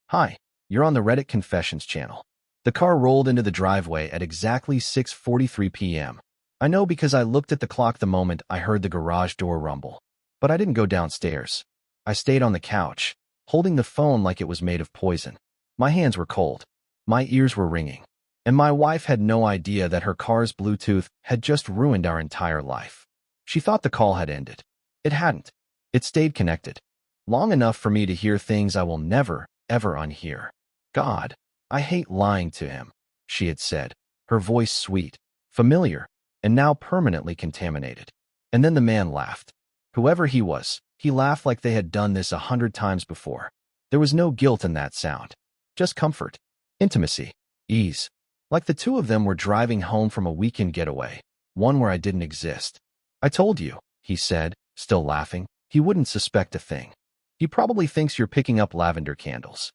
Hi, you're on the Reddit Confessions channel. The car rolled into the driveway at exactly 6:43 p.m. I know because I looked at the clock the moment I heard the garage door rumble. But I didn't go downstairs. I stayed on the couch, holding the phone like it was made of poison. My hands were cold. My ears were ringing. And my wife had no idea that her car's Bluetooth had just ruined our entire life. She thought the call had ended. It hadn't. It stayed connected. Long enough for me to hear things I will never, ever unhear. God, I hate lying to him, she had said, her voice sweet, familiar, and now permanently contaminated. And then the man laughed. Whoever he was, he laughed like they had done this 100 times before. There was no guilt in that sound. Just comfort, intimacy, ease. Like the two of them were driving home from a weekend getaway, one where I didn't exist. I told you, he said, still laughing. He wouldn't suspect a thing. He probably thinks you're picking up lavender candles.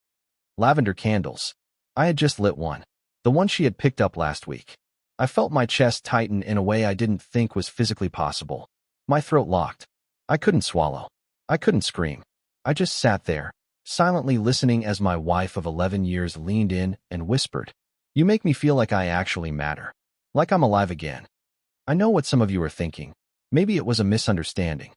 Lavender candles. I had just lit one. The one she had picked up last week. I felt my chest tighten in a way I didn't think was physically possible. My throat locked. I couldn't swallow. I couldn't scream. I just sat there, silently listening as my wife of 11 years leaned in and whispered, "You make me feel like I actually matter. Like I'm alive again." I know what some of you are thinking. Maybe it was a misunderstanding.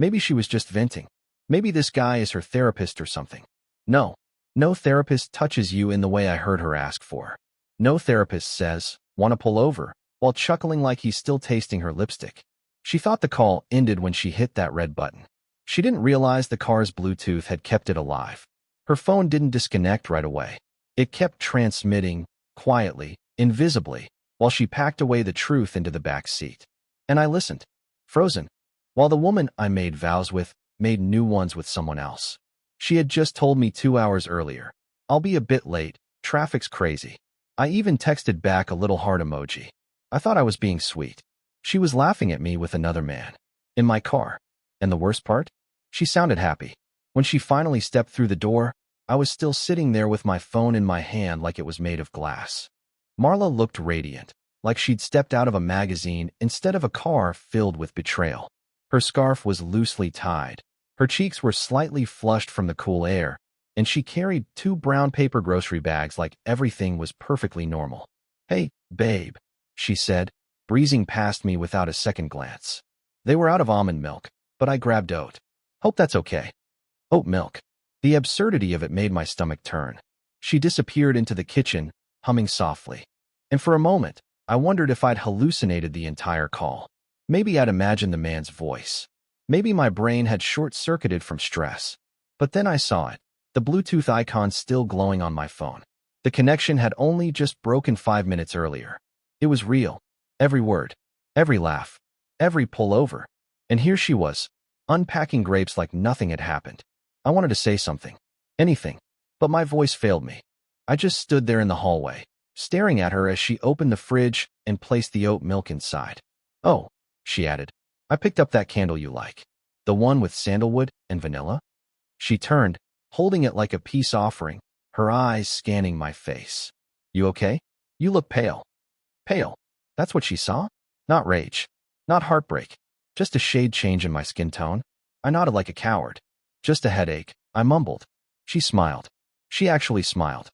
Maybe she was just venting. Maybe this guy is her therapist or something. No. No therapist touches you in the way I heard her ask for. No therapist says, "Want to pull over?" while chuckling like he's still tasting her lipstick. She thought the call ended when she hit that red button. She didn't realize the car's Bluetooth had kept it alive. Her phone didn't disconnect right away. It kept transmitting, quietly, invisibly, while she packed away the truth into the back seat. And I listened, frozen, while the woman I made vows with made new ones with someone else. She had just told me 2 hours earlier, "I'll be a bit late, traffic's crazy." I even texted back a little heart emoji. I thought I was being sweet. She was laughing at me with another man. In my car. And the worst part? She sounded happy. When she finally stepped through the door, I was still sitting there with my phone in my hand like it was made of glass. Marla looked radiant, like she'd stepped out of a magazine instead of a car filled with betrayal. Her scarf was loosely tied. Her cheeks were slightly flushed from the cool air, and she carried 2 brown paper grocery bags like everything was perfectly normal. "Hey, babe," she said, breezing past me without a second glance. They were out of almond milk, but I grabbed oat. "Hope that's okay." Oat milk. The absurdity of it made my stomach turn. She disappeared into the kitchen, humming softly. And for a moment, I wondered if I'd hallucinated the entire call. Maybe I'd imagined the man's voice. Maybe my brain had short-circuited from stress. But then I saw it, the Bluetooth icon still glowing on my phone. The connection had only just broken 5 minutes earlier. It was real. Every word, every laugh, every pull-over. And here she was, unpacking grapes like nothing had happened. I wanted to say something. Anything. But my voice failed me. I just stood there in the hallway, staring at her as she opened the fridge and placed the oat milk inside. "Oh," she added, "I picked up that candle you like. The one with sandalwood and vanilla?" She turned, holding it like a peace offering, her eyes scanning my face. "You okay? You look pale." Pale. That's what she saw? Not rage. Not heartbreak. Just a shade change in my skin tone. I nodded like a coward. "Just a headache," I mumbled. She smiled. She actually smiled.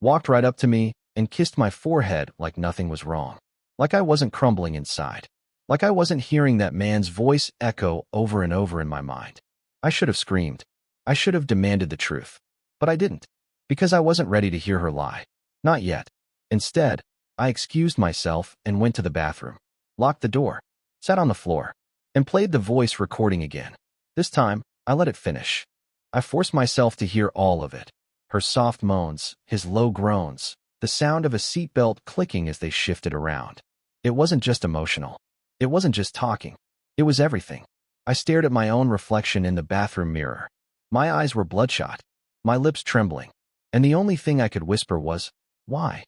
Walked right up to me and kissed my forehead like nothing was wrong. Like I wasn't crumbling inside. Like I wasn't hearing that man's voice echo over and over in my mind. I should have screamed. I should have demanded the truth. But I didn't. Because I wasn't ready to hear her lie. Not yet. Instead, I excused myself and went to the bathroom. Locked the door. Sat on the floor. And played the voice recording again. This time, I let it finish. I forced myself to hear all of it. Her soft moans, his low groans, the sound of a seatbelt clicking as they shifted around. It wasn't just emotional. It wasn't just talking. It was everything. I stared at my own reflection in the bathroom mirror. My eyes were bloodshot, my lips trembling, and the only thing I could whisper was, "Why?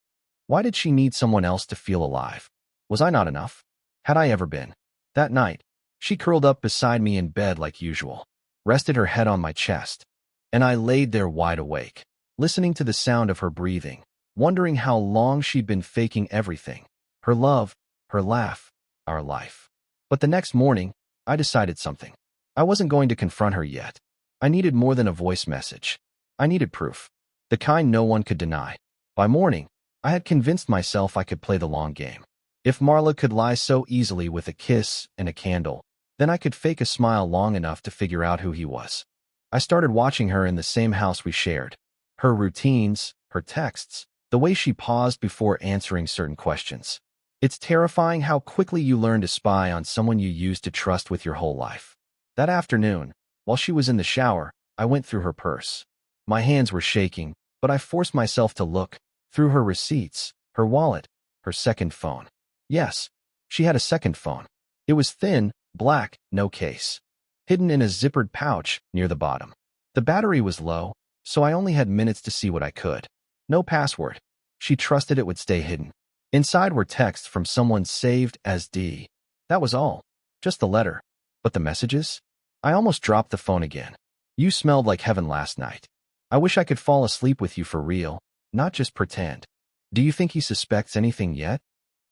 Why did she need someone else to feel alive? Was I not enough? Had I ever been?" That night, she curled up beside me in bed like usual, rested her head on my chest, and I laid there wide awake, listening to the sound of her breathing, wondering how long she'd been faking everything, her love, her laugh, our life. But the next morning, I decided something. I wasn't going to confront her yet. I needed more than a voice message. I needed proof. the kind no one could deny. By morning, I had convinced myself I could play the long game. If Marla could lie so easily with a kiss and a candle, then I could fake a smile long enough to figure out who he was. I started watching her in the same house we shared. Her routines, her texts, the way she paused before answering certain questions. It's terrifying how quickly you learn to spy on someone you used to trust with your whole life. That afternoon, while she was in the shower, I went through her purse. My hands were shaking, but I forced myself to look through her receipts, her wallet, her second phone. Yes, she had a second phone. It was thin, black, no case, hidden in a zippered pouch near the bottom. The battery was low, so I only had minutes to see what I could. No password. She trusted it would stay hidden. Inside were texts from someone saved as D. That was all. Just the letter. But the messages? I almost dropped the phone again. You smelled like heaven last night. I wish I could fall asleep with you for real, not just pretend. Do you think he suspects anything yet?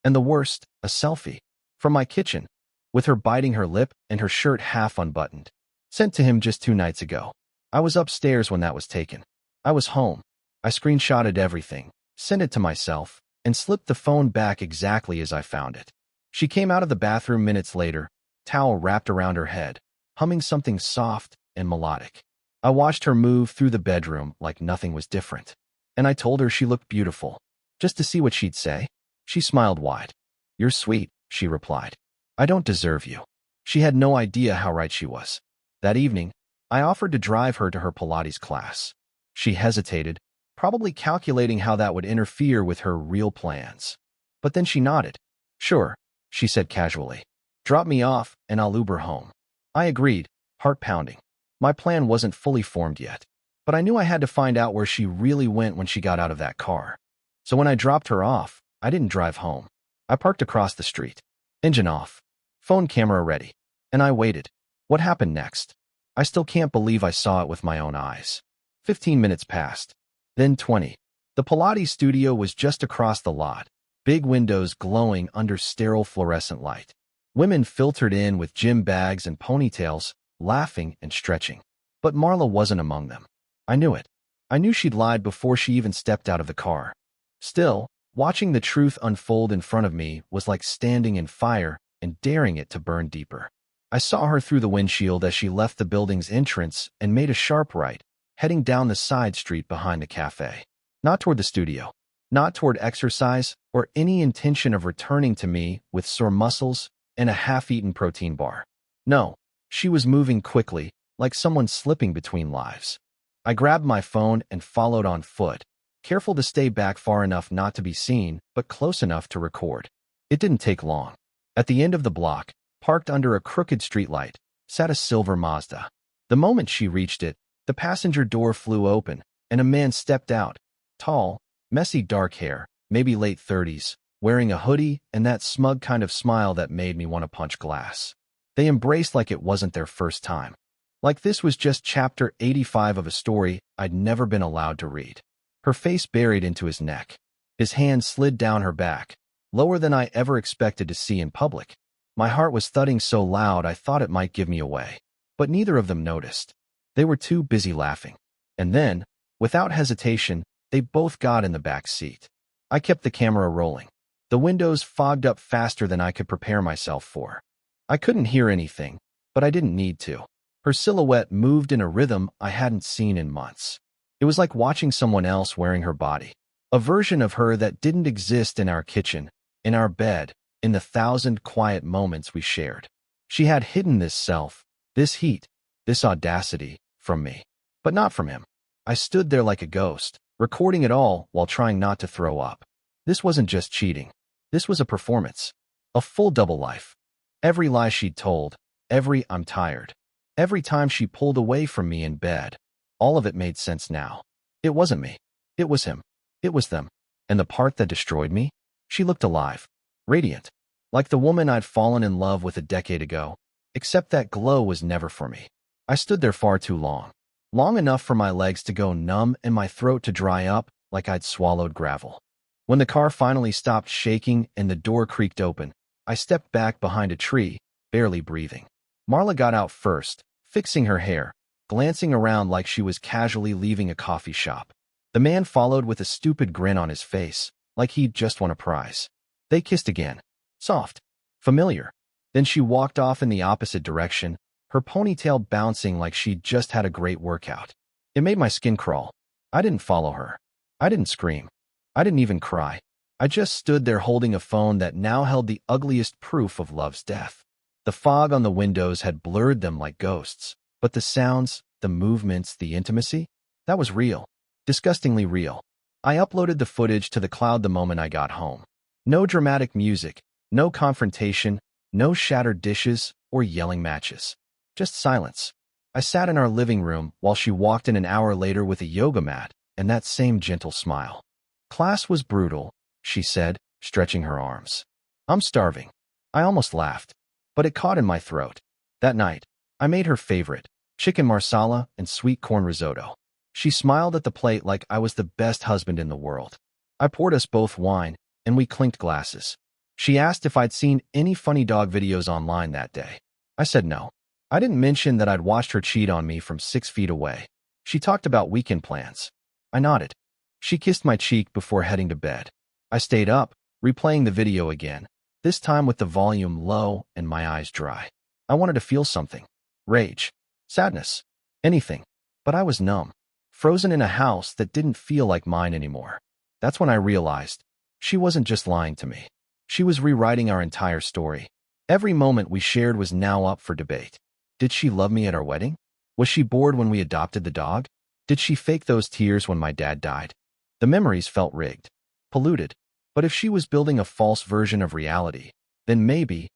And the worst, a selfie. From my kitchen, with her biting her lip and her shirt half unbuttoned. Sent to him just 2 nights ago. I was upstairs when that was taken. I was home. I screenshotted everything, sent it to myself, and slipped the phone back exactly as I found it. She came out of the bathroom minutes later, towel wrapped around her head, humming something soft and melodic. I watched her move through the bedroom like nothing was different. And I told her she looked beautiful, just to see what she'd say. She smiled wide. You're sweet, she replied. I don't deserve you. She had no idea how right she was. That evening, I offered to drive her to her Pilates class. She hesitated, probably calculating how that would interfere with her real plans. But then she nodded. Sure, she said casually. Drop me off and I'll Uber home. I agreed, heart pounding. My plan wasn't fully formed yet, but I knew I had to find out where she really went when she got out of that car. So when I dropped her off, I didn't drive home. I parked across the street. Engine off. Phone camera ready. And I waited. What happened next? I still can't believe I saw it with my own eyes. 15 minutes passed. Then 20. The Pilates studio was just across the lot, big windows glowing under sterile fluorescent light. Women filtered in with gym bags and ponytails, laughing and stretching. But Marla wasn't among them. I knew it. I knew she'd lied before she even stepped out of the car. Still, watching the truth unfold in front of me was like standing in fire and daring it to burn deeper. I saw her through the windshield as she left the building's entrance and made a sharp right, heading down the side street behind the cafe. Not toward the studio. Not toward exercise or any intention of returning to me with sore muscles and a half-eaten protein bar. No, she was moving quickly, like someone slipping between lives. I grabbed my phone and followed on foot, careful to stay back far enough not to be seen, but close enough to record. It didn't take long. At the end of the block, parked under a crooked streetlight, sat a silver Mazda. The moment she reached it, the passenger door flew open, and a man stepped out. Tall, messy dark hair, maybe late 30s, wearing a hoodie and that smug kind of smile that made me want to punch glass. They embraced like it wasn't their first time. Like this was just chapter 85 of a story I'd never been allowed to read. Her face buried into his neck. His hand slid down her back, lower than I ever expected to see in public. My heart was thudding so loud I thought it might give me away. But neither of them noticed. They were too busy laughing. And then, without hesitation, they both got in the back seat. I kept the camera rolling. The windows fogged up faster than I could prepare myself for. I couldn't hear anything, but I didn't need to. Her silhouette moved in a rhythm I hadn't seen in months. It was like watching someone else wearing her body. A version of her that didn't exist in our kitchen, in our bed, in the 1,000 quiet moments we shared. She had hidden this self, this heat, this audacity, from me. But not from him. I stood there like a ghost, recording it all while trying not to throw up. This wasn't just cheating. This was a performance. A full double life. Every lie she'd told, every "I'm tired," every time she pulled away from me in bed, all of it made sense now. It wasn't me. It was him. It was them. And the part that destroyed me? She looked alive. Radiant. Like the woman I'd fallen in love with a decade ago. Except that glow was never for me. I stood there far too long. Long enough for my legs to go numb and my throat to dry up like I'd swallowed gravel. When the car finally stopped shaking and the door creaked open, I stepped back behind a tree, barely breathing. Marla got out first, fixing her hair, glancing around like she was casually leaving a coffee shop. The man followed with a stupid grin on his face, like he'd just won a prize. They kissed again. Soft. Familiar. Then she walked off in the opposite direction, her ponytail bouncing like she'd just had a great workout. It made my skin crawl. I didn't follow her. I didn't scream. I didn't even cry. I just stood there holding a phone that now held the ugliest proof of love's death. The fog on the windows had blurred them like ghosts, but the sounds, the movements, the intimacy, that was real. Disgustingly real. I uploaded the footage to the cloud the moment I got home. No dramatic music, no confrontation, no shattered dishes or yelling matches. Just silence. I sat in our living room while she walked in an hour later with a yoga mat and that same gentle smile. Class was brutal, she said, stretching her arms. I'm starving. I almost laughed, but it caught in my throat. That night, I made her favorite, chicken marsala and sweet corn risotto. She smiled at the plate like I was the best husband in the world. I poured us both wine, and we clinked glasses. She asked if I'd seen any funny dog videos online that day. I said no. I didn't mention that I'd watched her cheat on me from 6 feet away. She talked about weekend plans. I nodded. She kissed my cheek before heading to bed. I stayed up, replaying the video again, this time with the volume low and my eyes dry. I wanted to feel something. Rage. Sadness. Anything. But I was numb. Frozen in a house that didn't feel like mine anymore. That's when I realized she wasn't just lying to me. She was rewriting our entire story. Every moment we shared was now up for debate. Did she love me at our wedding? Was she bored when we adopted the dog? Did she fake those tears when my dad died? The memories felt rigged, polluted. But if she was building a false version of reality, then maybe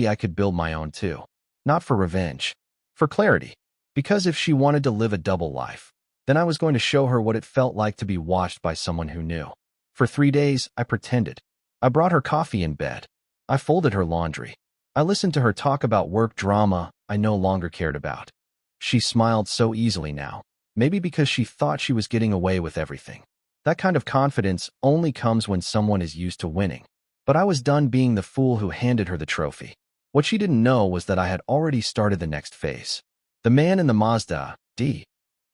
I could build my own too. Not for revenge, for clarity. Because if she wanted to live a double life, then I was going to show her what it felt like to be watched by someone who knew. For 3 days, I pretended. I brought her coffee in bed. I folded her laundry. I listened to her talk about work drama I no longer cared about. She smiled so easily now, maybe because she thought she was getting away with everything. That kind of confidence only comes when someone is used to winning. But I was done being the fool who handed her the trophy. What she didn't know was that I had already started the next phase. The man in the Mazda D.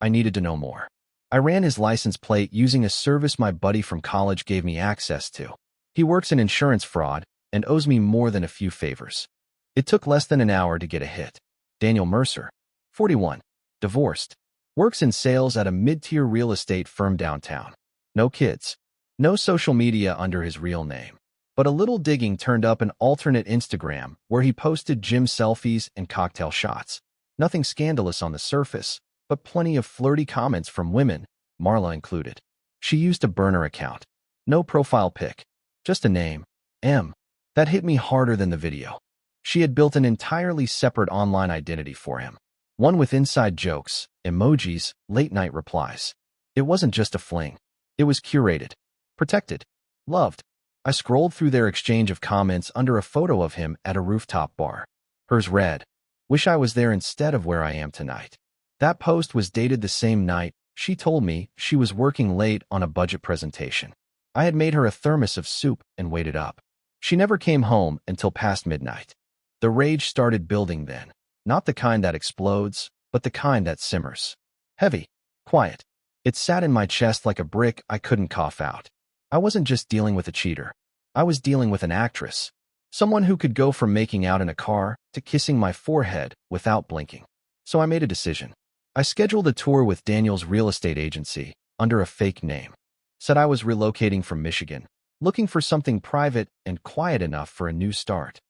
I needed to know more. I ran his license plate using a service my buddy from college gave me access to. He works in insurance fraud and owes me more than a few favors. It took less than an hour to get a hit. Daniel Mercer, 41, divorced, works in sales at a mid-tier real estate firm downtown. No kids. No social media under his real name. But a little digging turned up an alternate Instagram where he posted gym selfies and cocktail shots. Nothing scandalous on the surface, but plenty of flirty comments from women, Marla included. She used a burner account. No profile pic. Just a name. M. That hit me harder than the video. She had built an entirely separate online identity for him. One with inside jokes, emojis, late-night replies. It wasn't just a fling. It was curated, protected, loved. I scrolled through their exchange of comments under a photo of him at a rooftop bar. Hers read, "Wish I was there instead of where I am tonight." That post was dated the same night she told me she was working late on a budget presentation. I had made her a thermos of soup and waited up. She never came home until past midnight. The rage started building then, not the kind that explodes, but the kind that simmers. Heavy, quiet. It sat in my chest like a brick I couldn't cough out. I wasn't just dealing with a cheater. I was dealing with an actress. Someone who could go from making out in a car to kissing my forehead without blinking. So I made a decision. I scheduled a tour with Daniel's real estate agency under a fake name. Said I was relocating from Michigan, looking for something private and quiet enough for a new start.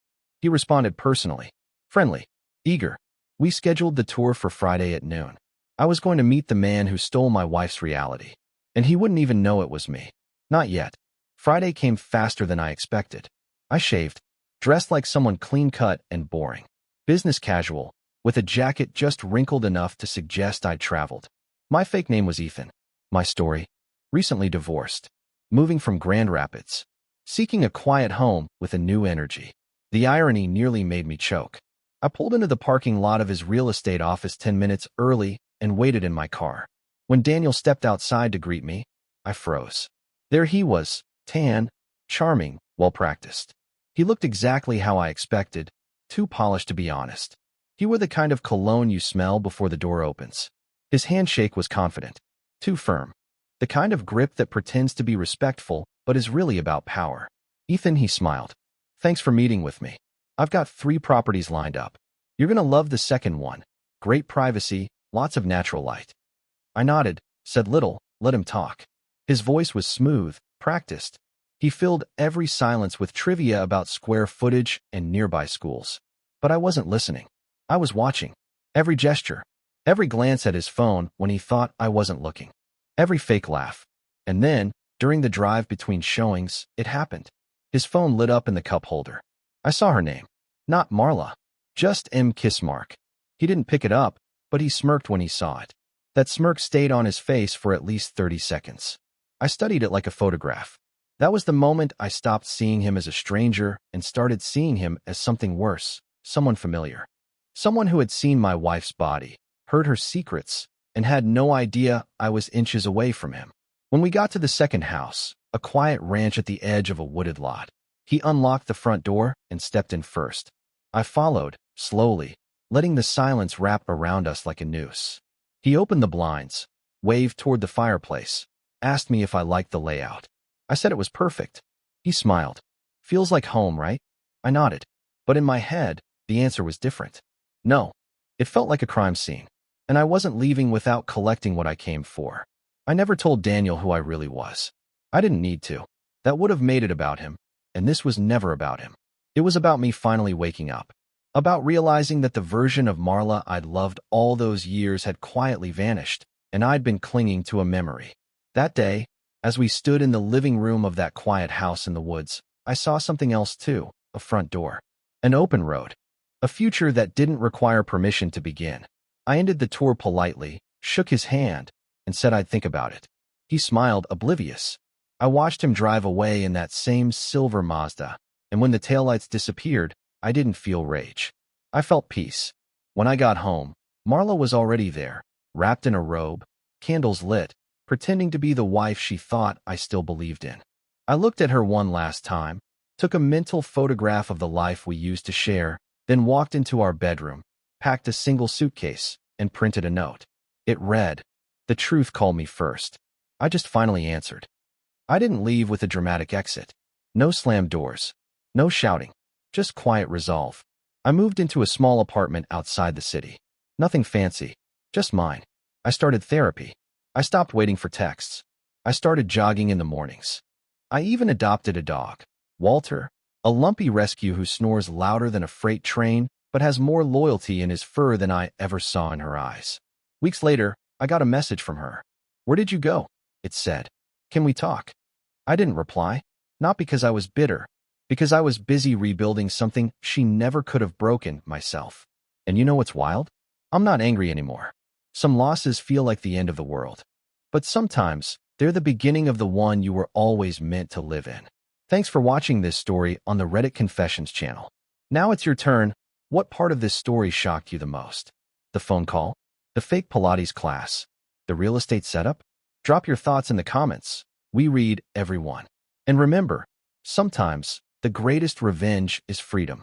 He responded personally, friendly, eager. We scheduled the tour for Friday at noon. I was going to meet the man who stole my wife's reality, and he wouldn't even know it was me. Not yet. Friday came faster than I expected. I shaved, dressed like someone clean-cut and boring. Business casual, with a jacket just wrinkled enough to suggest I'd traveled. My fake name was Ethan. My story? Recently divorced. Moving from Grand Rapids. Seeking a quiet home with a new energy. The irony nearly made me choke. I pulled into the parking lot of his real estate office 10 minutes early and waited in my car. When Daniel stepped outside to greet me, I froze. There he was, tan, charming, well-practiced. He looked exactly how I expected, too polished to be honest. He wore the kind of cologne you smell before the door opens. His handshake was confident, too firm. The kind of grip that pretends to be respectful, but is really about power. Ethan, he smiled. Thanks for meeting with me. I've got 3 properties lined up. You're gonna love the second one. Great privacy, lots of natural light. I nodded, said little, let him talk. His voice was smooth, practiced. He filled every silence with trivia about square footage and nearby schools. But I wasn't listening. I was watching. Every gesture, every glance at his phone when he thought I wasn't looking. Every fake laugh. And then, during the drive between showings, it happened. His phone lit up in the cup holder. I saw her name. Not Marla. Just M. Kissmark. He didn't pick it up, but he smirked when he saw it. That smirk stayed on his face for at least 30 seconds. I studied it like a photograph. That was the moment I stopped seeing him as a stranger and started seeing him as something worse, someone familiar. Someone who had seen my wife's body, heard her secrets, and had no idea I was inches away from him. When we got to the second house, a quiet ranch at the edge of a wooded lot, he unlocked the front door and stepped in first. I followed, slowly, letting the silence wrap around us like a noose. He opened the blinds, waved toward the fireplace, asked me if I liked the layout. I said it was perfect. He smiled. Feels like home, right? I nodded. But in my head, the answer was different. No. It felt like a crime scene. And I wasn't leaving without collecting what I came for. I never told Daniel who I really was. I didn't need to. That would have made it about him. And this was never about him. It was about me finally waking up. About realizing that the version of Marla I'd loved all those years had quietly vanished, and I'd been clinging to a memory. That day, as we stood in the living room of that quiet house in the woods, I saw something else too, a front door. An open road. A future that didn't require permission to begin. I ended the tour politely, shook his hand, and said I'd think about it. He smiled, oblivious. I watched him drive away in that same silver Mazda, and when the taillights disappeared, I didn't feel rage. I felt peace. When I got home, Marla was already there, wrapped in a robe, candles lit, pretending to be the wife she thought I still believed in. I looked at her one last time, took a mental photograph of the life we used to share, then walked into our bedroom, packed a single suitcase, and printed a note. It read, "The truth called me first." I just finally answered. I didn't leave with a dramatic exit. No slammed doors. No shouting. Just quiet resolve. I moved into a small apartment outside the city. Nothing fancy. Just mine. I started therapy. I stopped waiting for texts. I started jogging in the mornings. I even adopted a dog. Walter, a lumpy rescue who snores louder than a freight train, but has more loyalty in his fur than I ever saw in her eyes. Weeks later, I got a message from her. "Where did you go?" it said. "Can we talk?" I didn't reply. Not because I was bitter. Because I was busy rebuilding something she never could have broken, myself. And you know what's wild? I'm not angry anymore. Some losses feel like the end of the world. But sometimes, they're the beginning of the one you were always meant to live in. Thanks for watching this story on the Reddit Confessions channel. Now it's your turn. What part of this story shocked you the most? The phone call? The fake Pilates class? The real estate setup? Drop your thoughts in the comments. We read every one. And remember, sometimes, the greatest revenge is freedom.